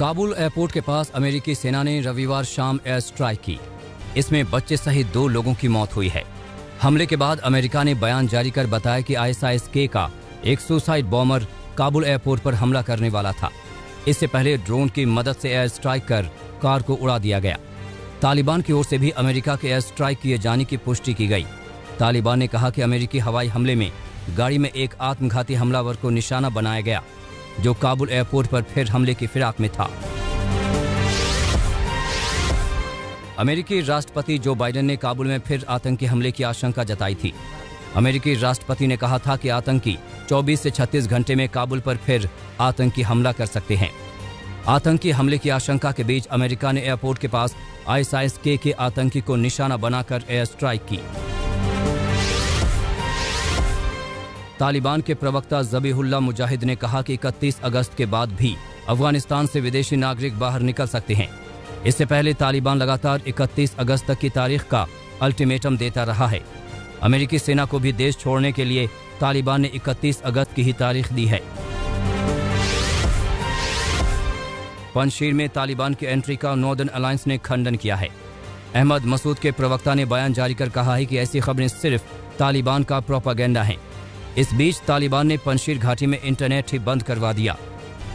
Kabul airport के पास अमेरिकी सेना ने रविवार शाम एयर स्ट्राइक की। इसमें बच्चे सहित 2 लोगों की मौत हुई है। हमले के बाद अमेरिका ने बयान जारी कर बताया कि ISIS-K का एक सुसाइड बॉम्बर काबुल एयरपोर्ट पर हमला करने वाला था। इससे पहले ड्रोन की मदद से एयर स्ट्राइक कर कार को उड़ा दिया गया। तालिबान की ओर से भी अमेरिका के एयर स्ट्राइक किए जाने की पुष्टि की गई। तालिबान ने कहा कि अमेरिकी हवाई हमले में गाड़ी में एक आत्मघाती हमलावर को निशाना बनाया गया, जो काबुल एयरपोर्ट पर फिर हमले की फिराक में था। अमेरिकी राष्ट्रपति जो बाइडेन ने काबुल में फिर आतंकी हमले की आशंका जताई थी। अमेरिकी राष्ट्रपति ने कहा था कि आतंकी 24 से 36 घंटे में काबुल पर फिर आतंकी हमला कर सकते हैं। आतंकी हमले की आशंका के बीच अमेरिका ने एयरपोर्ट के पास ISIS-K के आतंकी को निशाना बनाकर एयर स्ट्राइक की। तालिबान के प्रवक्ता ज़बीहुल्लाह मुजाहिद ने कहा कि 31 अगस्त के बाद भी अफगानिस्तान से विदेशी नागरिक बाहर निकल सकते हैं। इससे पहले तालिबान लगातार 31 अगस्त तक की तारीख का अल्टीमेटम देता रहा है। अमेरिकी सेना को भी देश छोड़ने के लिए तालिबान ने 31 अगस्त की ही तारीख दी है। पंजशीर में तालिबान की एंट्री का नॉर्दर्न अलायंस ने खंडन किया है। अहमद मसूद के प्रवक्ता ने बयान जारी कर कहा है कि ऐसी खबरें सिर्फ तालिबान का प्रोपागेंडा हैं। इस बीच तालिबान ने पंजशीर घाटी में इंटरनेट ही बंद करवा दिया।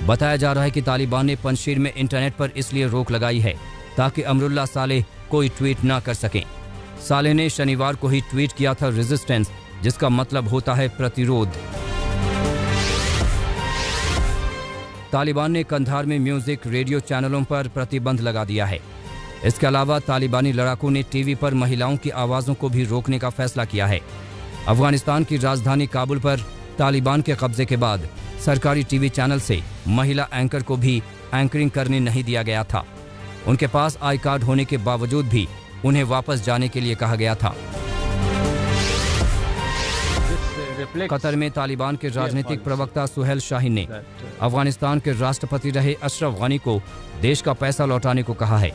बताया जा रहा है कि तालिबान ने पंजशीर में इंटरनेट पर इसलिए रोक लगाई है ताकि अमरुल्लाह सालेह कोई ट्वीट ना कर सकें। सालेह ने शनिवार को ही ट्वीट किया था रेजिस्टेंस, जिसका मतलब होता है प्रतिरोध। तालिबान ने कंधार में म्यूजिक रेडियो चैनलों पर प्रतिबंध लगा दिया है। इसके अलावा तालिबानी लड़ाकों ने टीवी पर महिलाओं की आवाज़ों को भी रोकने का फैसला किया है। अफगानिस्तान की राजधानी काबुल पर तालिबान के कब्जे के बाद सरकारी टीवी चैनल से महिला एंकर को भी एंकरिंग करने नहीं दिया गया था। उनके पास आई कार्ड होने के बावजूद भी उन्हें वापस जाने के लिए कहा गया था। कतर में तालिबान के राजनीतिक प्रवक्ता सुहेल शाहीन ने अफगानिस्तान के राष्ट्रपति रहे अशरफ गनी को देश का पैसा लौटाने को कहा है।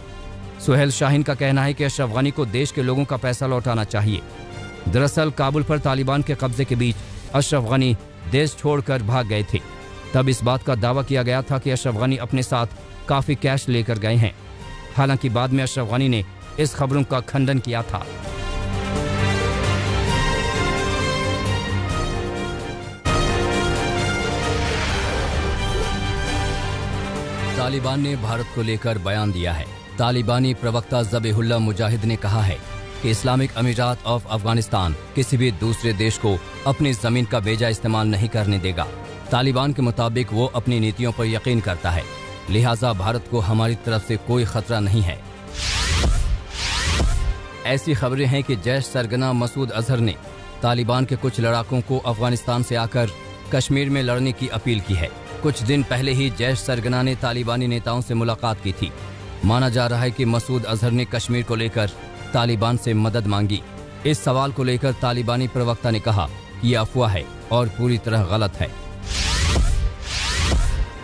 सुहेल शाहीन का कहना है कि अशरफ गनी को देश के लोगों का पैसा लौटाना चाहिए। दरअसल काबुल पर तालिबान के कब्जे के बीच अशरफ गनी देश छोड़कर भाग गए थे। तब इस बात का दावा किया गया था कि अशरफ गनी अपने साथ काफी कैश लेकर गए हैं। हालांकि बाद में अशरफ गनी ने इस खबरों का खंडन किया था। तालिबान ने भारत को लेकर बयान दिया है। तालिबानी प्रवक्ता ज़बीहुल्लाह मुजाहिद ने कहा है कि इस्लामिक अमीरात ऑफ अफगानिस्तान किसी भी दूसरे देश को अपनी जमीन का बेजा इस्तेमाल नहीं करने देगा। तालिबान के मुताबिक वो अपनी नीतियों पर यकीन करता है, लिहाजा भारत को हमारी तरफ से कोई खतरा नहीं है। ऐसी खबरें हैं कि जैश सरगना मसूद अजहर ने तालिबान के कुछ लड़ाकों को अफगानिस्तान से आकर कश्मीर में लड़ने की अपील की है। कुछ दिन पहले ही जैश सरगना ने तालिबानी नेताओं से मुलाकात की थी। माना जा रहा है कि मसूद अजहर ने कश्मीर को लेकर तालिबान से मदद मांगी। इस सवाल को लेकर तालिबानी प्रवक्ता ने कहा कि यह अफवाह है और पूरी तरह गलत है।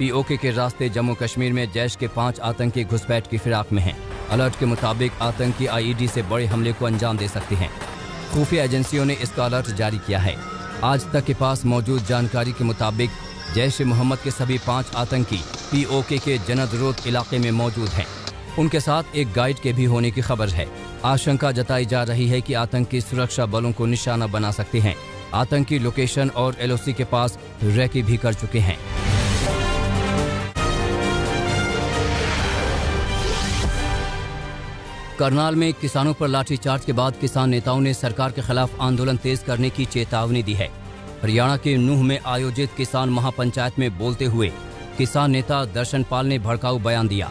POK के रास्ते जम्मू कश्मीर में जैश के 5 आतंकी घुसपैठ की फिराक में हैं। अलर्ट के मुताबिक आतंकी IED से बड़े हमले को अंजाम दे सकते हैं। खुफिया एजेंसियों ने इसका अलर्ट जारी किया है। आज तक के पास मौजूद जानकारी के मुताबिक जैश मोहम्मद के सभी 5 आतंकी POK के जनदरोद इलाके में मौजूद हैं। उनके साथ एक गाइड के भी होने की खबर है। आशंका जताई जा रही है कि आतंकी सुरक्षा बलों को निशाना बना सकते हैं। आतंकी लोकेशन और LOC के पास रेकी भी कर चुके हैं। करनाल में किसानों पर लाठीचार्ज के बाद किसान नेताओं ने सरकार के खिलाफ आंदोलन तेज करने की चेतावनी दी है। हरियाणा के नूह में आयोजित किसान महापंचायत में बोलते हुए किसान नेता दर्शन पाल ने भड़काऊ बयान दिया।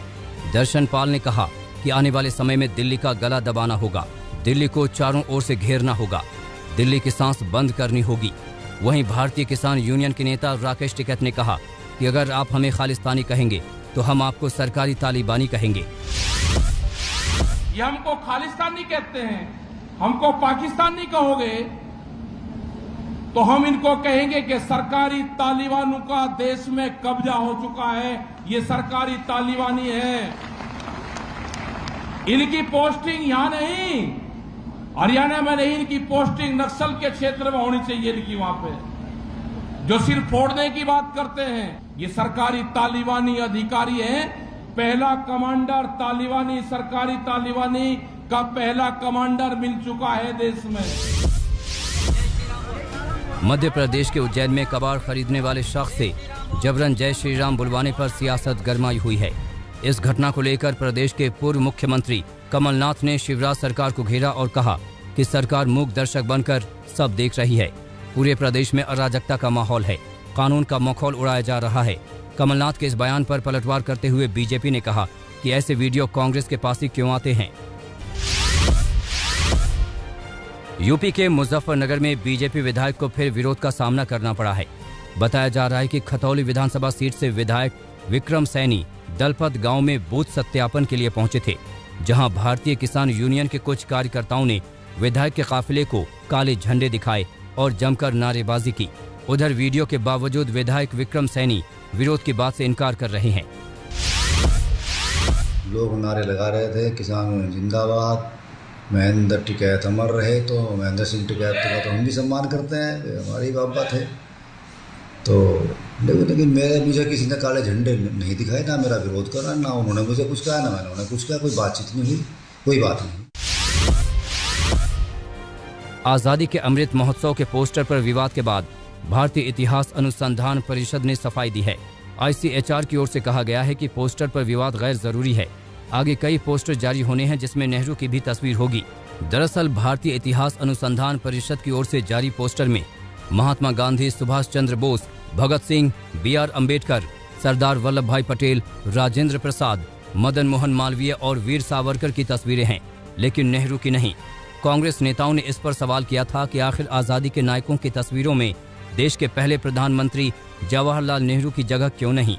दर्शन पाल ने कहा कि आने वाले समय में दिल्ली का गला दबाना होगा, दिल्ली को चारों ओर से घेरना होगा, दिल्ली की सांस बंद करनी होगी। वहीं भारतीय किसान यूनियन के नेता राकेश टिकैत ने कहा कि अगर आप हमें खालिस्तानी कहेंगे तो हम आपको सरकारी तालिबानी कहेंगे। ये हमको खालिस्तानी कहते हैं, हमको पाकिस्तानी कहोगे तो हम इनको कहेंगे कि सरकारी तालिबानों का देश में कब्जा हो चुका है, ये सरकारी तालिबानी है। इनकी पोस्टिंग यहां नहीं, हरियाणा में नहीं, इनकी पोस्टिंग नक्सल के क्षेत्र में होनी चाहिए इनकी वहां पे, जो सिर्फ फोड़ने की बात करते हैं। ये सरकारी तालिबानी अधिकारी हैं। पहला कमांडर तालिबानी, सरकारी तालिबानी का पहला कमांडर मिल चुका है देश में। मध्य प्रदेश के उज्जैन में कबाड़ खरीदने वाले शख्स से जबरन जय श्री राम बुलवाने पर सियासत गरमाई हुई है। इस घटना को लेकर प्रदेश के पूर्व मुख्यमंत्री कमलनाथ ने शिवराज सरकार को घेरा और कहा कि सरकार मूक दर्शक बनकर सब देख रही है। पूरे प्रदेश में अराजकता का माहौल है, कानून का मखौल उड़ाया जा रहा है। कमलनाथ के इस बयान पर पलटवार करते हुए बीजेपी ने कहा कि ऐसे वीडियो कांग्रेस के पास ही क्यों आते हैं। यूपी के मुजफ्फरनगर में बीजेपी विधायक को फिर विरोध का सामना करना पड़ा है। बताया जा रहा है कि खतौली विधानसभा सीट से विधायक विक्रम सैनी दलपत गांव में बूथ सत्यापन के लिए पहुंचे थे, जहां भारतीय किसान यूनियन के कुछ कार्यकर्ताओं ने विधायक के काफिले को काले झंडे दिखाए और जमकर नारेबाजी की। उधर वीडियो के बावजूद विधायक विक्रम सैनी विरोध की बात से इनकार कर रहे हैं। लोग नारे लगा रहे थे, किसान जिंदाबाद, महेंद्र टिकैत अमर रहे। तो महेंद्र सिंह टिकैत का तो हम भी सम्मान करते हैं, हमारी बात है। तो लेकिन मुझे किसी ने काले झंडे नहीं दिखाए, ना मेरा विरोध करा, ना उन्होंने मुझे कुछ कहा, ना मैंने उन्हें कुछ कहा। कोई बातचीत नहीं हुई, कोई बात नहीं। आज़ादी के अमृत महोत्सव के पोस्टर पर विवाद के बाद भारतीय इतिहास अनुसंधान परिषद ने सफाई दी है। ICHR की ओर से कहा गया है कि पोस्टर पर विवाद गैर जरूरी है। आगे कई पोस्टर जारी होने हैं जिसमें नेहरू की भी तस्वीर होगी। दरअसल भारतीय इतिहास अनुसंधान परिषद की ओर से जारी पोस्टर में महात्मा गांधी, सुभाष चंद्र बोस, भगत सिंह, BR अम्बेडकर, सरदार वल्लभ भाई पटेल, राजेंद्र प्रसाद, मदन मोहन मालवीय और वीर सावरकर की तस्वीरें हैं, लेकिन नेहरू की नहीं। कांग्रेस नेताओं ने इस पर सवाल किया था कि आखिर आज़ादी के नायकों की तस्वीरों में देश के पहले प्रधानमंत्री जवाहरलाल नेहरू की जगह क्यों नहीं।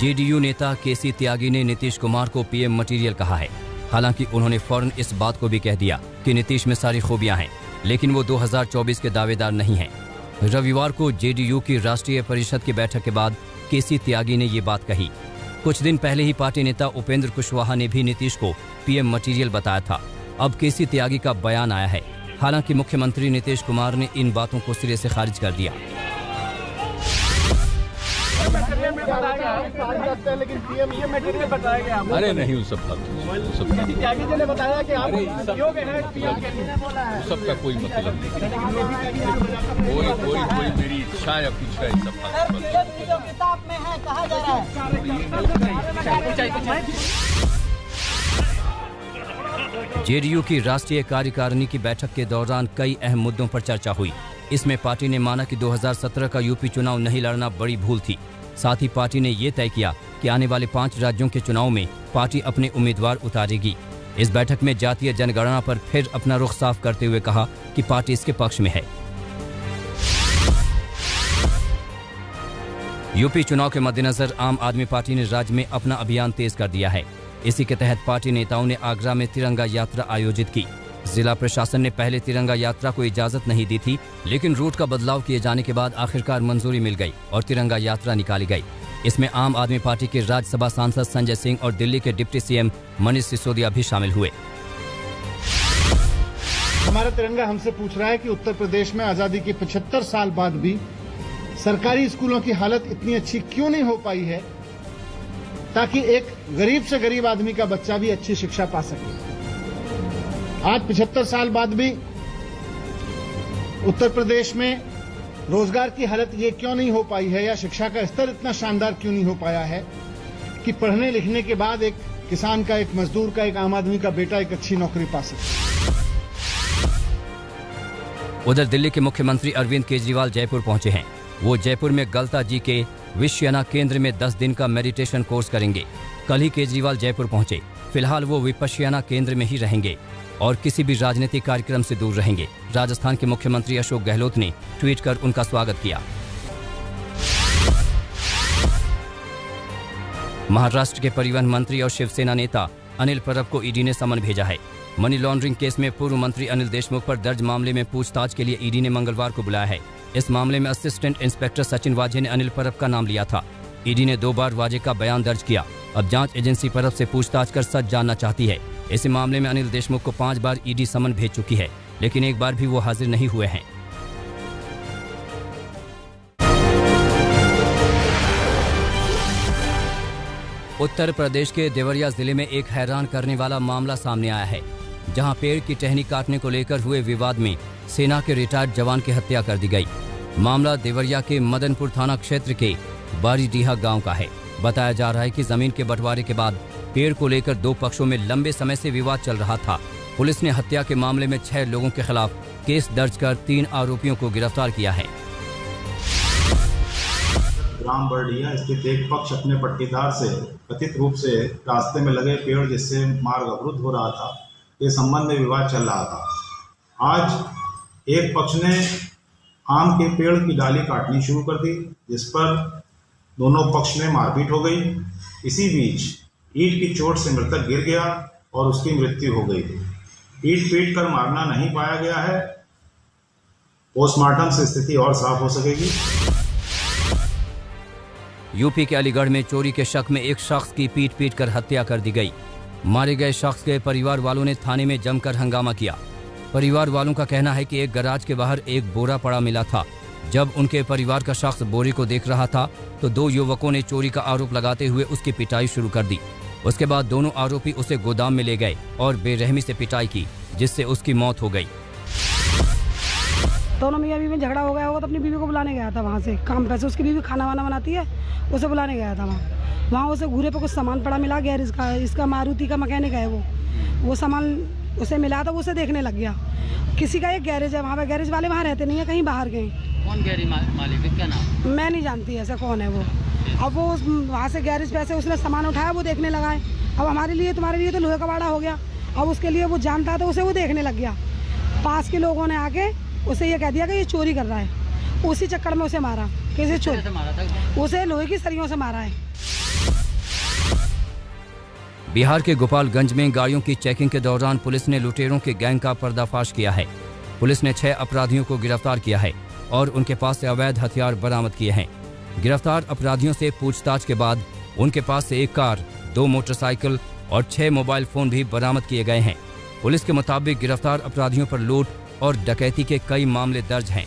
JDU नेता KC त्यागी ने नीतीश कुमार को PM मटीरियल कहा है। हालांकि उन्होंने फौरन इस बात को भी कह दिया कि नीतीश में सारी खूबियां हैं, लेकिन वो 2024 के दावेदार नहीं हैं। रविवार को JDU की राष्ट्रीय परिषद की बैठक के बाद KC त्यागी ने ये बात कही। कुछ दिन पहले ही पार्टी नेता उपेंद्र कुशवाहा ने भी नीतीश को PM मटीरियल बताया था। अब KC त्यागी का बयान आया है। हालांकि मुख्यमंत्री नीतीश कुमार ने इन बातों को सिरे से खारिज कर दिया। अरे नहीं, उस सब सबका कोई मतलब नहीं, कोई मेरी इच्छा या कुछ है, किताब में है, कहा जा रहा है। JDU की राष्ट्रीय कार्यकारिणी की बैठक के दौरान कई अहम मुद्दों पर चर्चा हुई। इसमें पार्टी ने माना कि 2017 का यूपी चुनाव नहीं लड़ना बड़ी भूल थी। साथ ही पार्टी ने ये तय किया कि आने वाले 5 राज्यों के चुनाव में पार्टी अपने उम्मीदवार उतारेगी। इस बैठक में जातीय जनगणना पर फिर अपना रुख साफ करते हुए कहा कि पार्टी इसके पक्ष में है। यूपी चुनाव के मद्देनजर आम आदमी पार्टी ने राज्य में अपना अभियान तेज कर दिया है। इसी के तहत पार्टी नेताओं ने आगरा में तिरंगा यात्रा आयोजित की। जिला प्रशासन ने पहले तिरंगा यात्रा को इजाजत नहीं दी थी, लेकिन रूट का बदलाव किए जाने के बाद आखिरकार मंजूरी मिल गई और तिरंगा यात्रा निकाली गई। इसमें आम आदमी पार्टी के राज्यसभा सांसद संजय सिंह और दिल्ली के डिप्टी CM मनीष सिसोदिया भी शामिल हुए। हमारा तिरंगा हमसे पूछ रहा है कि उत्तर प्रदेश में आजादी के 75 साल बाद भी सरकारी स्कूलों की हालत इतनी अच्छी क्यों नहीं हो पाई है, ताकि एक गरीब से गरीब आदमी का बच्चा भी अच्छी शिक्षा पा सके। आज 75 साल बाद भी उत्तर प्रदेश में रोजगार की हालत ये क्यों नहीं हो पाई है, या शिक्षा का स्तर इतना शानदार क्यों नहीं हो पाया है कि पढ़ने लिखने के बाद एक किसान का, एक मजदूर का, एक आम आदमी का बेटा एक अच्छी नौकरी पा सके। उधर दिल्ली के मुख्यमंत्री अरविंद केजरीवाल जयपुर पहुंचे हैं। वो जयपुर में गलता जी के विश्वयाना केंद्र में 10 दिन का मेडिटेशन कोर्स करेंगे। कल ही केजरीवाल जयपुर पहुंचे। फिलहाल वो विपश्यना केंद्र में ही रहेंगे और किसी भी राजनीतिक कार्यक्रम से दूर रहेंगे। राजस्थान के मुख्यमंत्री अशोक गहलोत ने ट्वीट कर उनका स्वागत किया। महाराष्ट्र के परिवहन मंत्री और शिवसेना नेता अनिल परब को ईडी ने समन भेजा है। मनी लॉन्ड्रिंग केस में पूर्व मंत्री अनिल देशमुख पर दर्ज मामले में पूछताछ के लिए ईडी ने मंगलवार को बुलाया है। इस मामले में असिस्टेंट इंस्पेक्टर सचिन वाजे ने अनिल परब का नाम लिया था। ईडी ने 2 बार वाजे का बयान दर्ज किया। अब जांच एजेंसी परब से पूछताछ कर सच जानना चाहती है। इस मामले में अनिल देशमुख को 5 बार ईडी समन भेज चुकी है, लेकिन एक बार भी वो हाजिर नहीं हुए हैं। उत्तर प्रदेश के देवरिया जिले में एक हैरान करने वाला मामला सामने आया है, जहां पेड़ की टहनी काटने को लेकर हुए विवाद में सेना के रिटायर्ड जवान की हत्या कर दी गई। मामला देवरिया के मदनपुर थाना क्षेत्र के बारीडीहा गांव का है। बताया जा रहा है कि जमीन के बंटवारे के बाद पेड़ को लेकर 2 पक्षों में लंबे समय से विवाद चल रहा था। पुलिस ने हत्या के मामले में 6 लोगों के खिलाफ केस दर्ज कर 3 आरोपियों को गिरफ्तार किया है। ग्राम बरडीहा स्थित एक पक्ष अपने पट्टीदार से कथित रूप से रास्ते में लगे पेड़ जिससे मार्ग अवरुद्ध हो रहा था, के संबंध में विवाद चल रहा था। आज एक पक्ष ने आम के पेड़ की डाली काटनी शुरू कर दी, जिस पर दोनों पक्ष में मारपीट हो गई। इसी बीच ईंट की चोट से मृतक गिर गया और उसकी मृत्यु हो गई। ईंट पीट कर मारना नहीं पाया गया है। पोस्टमार्टम से स्थिति और साफ हो सकेगी। यूपी के अलीगढ़ में चोरी के शक में एक शख्स की पीट कर हत्या कर दी गई। मारे गए शख्स के परिवार वालों ने थाने में जमकर हंगामा किया। परिवार वालों का कहना है कि एक गैराज के बाहर एक बोरा पड़ा मिला था। जब उनके परिवार का शख्स बोरे को देख रहा था तो 2 युवकों ने चोरी का आरोप लगाते हुए उसकी पिटाई शुरू कर दी। उसके बाद दोनों आरोपी उसे गोदाम में ले गए और बेरहमी से पिटाई की, जिससे उसकी मौत हो गई। दोनों मियां बीवी में झगड़ा हो गया होगा तो अपनी बीवी को बुलाने गया था वहाँ से काम पे से। उसकी बीवी खाना वाना बनाती है, उसे बुलाने गया था वहाँ उसे घूरे पे कुछ सामान पड़ा मिला गैरेज का। इसका मारुति का मैकेनिक है वो सामान उसे मिला था, वो उसे देखने लग गया। किसी का एक गैरेज है वहाँ पे, गैरेज वाले वहाँ रहते नहीं है, कहीं बाहर गए। कौन गैरेज मालिक है, क्या नाम? मैं नहीं जानती ऐसा कौन है वो। अब वो वहाँ से गैरेज पे से उसने सामान उठाया, वो देखने लगा है। अब हमारे लिए तुम्हारे लिए तो लोहे का बाड़ा हो गया। अब उसके लिए वो जानता था, उसे वो देखने लग गया। पास के लोगों ने आके उसे ये कह दिया कि ये चोरी कर रहा है। उसी चक्कर में उसे मारा। कैसे चोरी? उसे लोहे की सरियों से मारा है। बिहार के गोपालगंज में गाड़ियों की चेकिंग के दौरान पुलिस ने लुटेरों के गैंग का पर्दाफाश किया है। पुलिस ने 6 अपराधियों को गिरफ्तार किया है और उनके पास से अवैध हथियार बरामद किए हैं। गिरफ्तार अपराधियों से पूछताछ के बाद उनके पास से 1 कार, 2 मोटरसाइकिल और 6 मोबाइल फोन भी बरामद किए गए हैं। पुलिस के मुताबिक गिरफ्तार अपराधियों पर लूट और डकैती के कई मामले दर्ज हैं।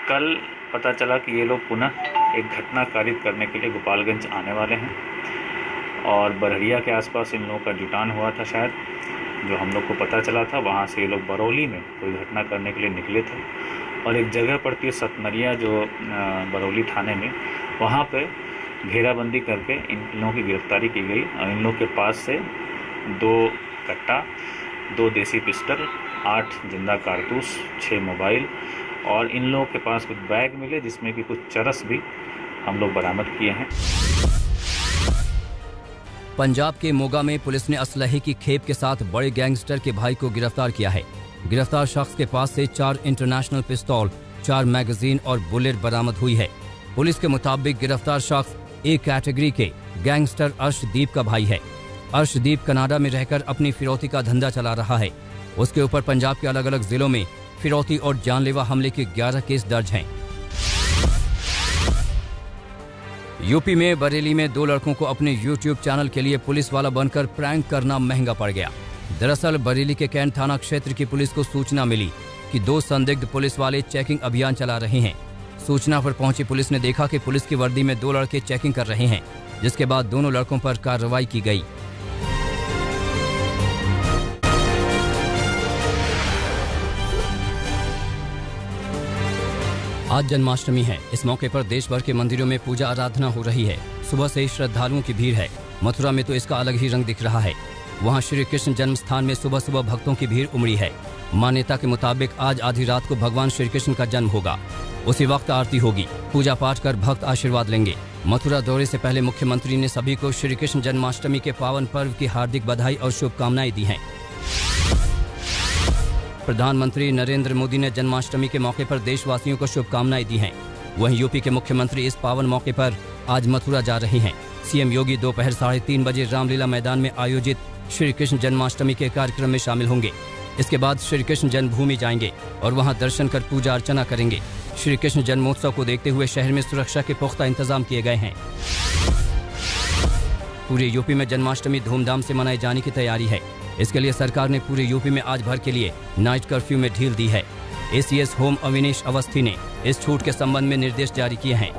कल पता चला कि ये लोग पुनः एक घटना कारित करने के लिए गोपालगंज आने वाले हैं और बरहड़िया के आसपास इन लोगों का जुटान हुआ था शायद, जो हम लोग को पता चला था। वहाँ से ये लोग बरौली में कोई घटना करने के लिए निकले थे और एक जगह पड़ती है सतनरिया जो बरौली थाने में, वहाँ पे घेराबंदी करके इन लोगों की गिरफ्तारी की गई और इन लोग के पास से 2 कट्टा, 2 देसी पिस्टल, 8 जिंदा कारतूस, 6 मोबाइल और इन लोगों के पास कुछ बैग मिले जिसमें कि कुछ चरस भी हम लोग बरामद किए हैं। पंजाब के मोगा में पुलिस ने असलहे की खेप के साथ बड़े गैंगस्टर के भाई को गिरफ्तार किया है। गिरफ्तार शख्स के पास से 4 इंटरनेशनल पिस्तौल, 4 मैगजीन और बुलेट बरामद हुई है। पुलिस के मुताबिक गिरफ्तार शख्स ए कैटेगरी के गैंगस्टर अर्शदीप का भाई है। अर्शदीप कनाडा में रहकर अपनी फिरौती का धंधा चला रहा है। उसके ऊपर पंजाब के अलग अलग जिलों में फिरौती और जानलेवा हमले के 11 केस दर्ज हैं। यूपी में बरेली में 2 लड़कों को अपने यूट्यूब चैनल के लिए पुलिस वाला बनकर प्रैंक करना महंगा पड़ गया। दरअसल बरेली के कैंट थाना क्षेत्र की पुलिस को सूचना मिली कि 2 संदिग्ध पुलिस वाले चेकिंग अभियान चला रहे हैं। सूचना पर पहुंची पुलिस ने देखा कि पुलिस की वर्दी में 2 लड़के चेकिंग कर रहे हैं, जिसके बाद दोनों लड़कों पर कार्रवाई की गई। आज जन्माष्टमी है। इस मौके पर देश भर के मंदिरों में पूजा आराधना हो रही है। सुबह से ही श्रद्धालुओं की भीड़ है। मथुरा में तो इसका अलग ही रंग दिख रहा है। वहां श्री कृष्ण जन्म स्थान में सुबह सुबह भक्तों की भीड़ उमड़ी है। मान्यता के मुताबिक आज आधी रात को भगवान श्री कृष्ण का जन्म होगा। उसी वक्त आरती होगी। पूजा पाठ कर भक्त आशीर्वाद लेंगे। मथुरा दौरे से पहले मुख्यमंत्री ने सभी को श्री कृष्ण जन्माष्टमी के पावन पर्व की हार्दिक बधाई और शुभकामनाएं दी हैं। प्रधानमंत्री नरेंद्र मोदी ने जन्माष्टमी के मौके पर देशवासियों को शुभकामनाएं दी हैं। वहीं यूपी के मुख्यमंत्री इस पावन मौके पर आज मथुरा जा रहे हैं। सीएम योगी दोपहर 3:30 बजे रामलीला मैदान में आयोजित श्री कृष्ण जन्माष्टमी के कार्यक्रम में शामिल होंगे। इसके बाद श्री कृष्ण जन्मभूमि जाएंगे और वहां दर्शन कर पूजा अर्चना करेंगे। श्री कृष्ण जन्मोत्सव को देखते हुए शहर में सुरक्षा के पुख्ता इंतजाम किए गए हैं। पूरे यूपी में जन्माष्टमी धूमधाम से मनाए जाने की तैयारी है। इसके लिए सरकार ने पूरे यूपी में आज भर के लिए नाइट कर्फ्यू में ढील दी है। एसीएस होम अविनेश अवस्थी ने इस छूट के संबंध में निर्देश जारी किए हैं।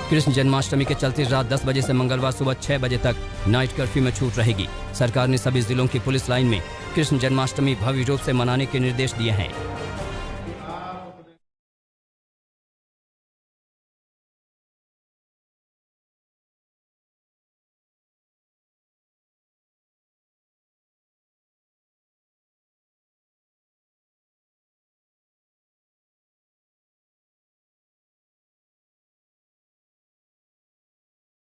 कृष्ण जन्माष्टमी के चलते रात 10 बजे से मंगलवार सुबह 6 बजे तक नाइट कर्फ्यू में छूट रहेगी। सरकार ने सभी जिलों की पुलिस लाइन में कृष्ण जन्माष्टमी भव्य रूप से मनाने के निर्देश दिए हैं।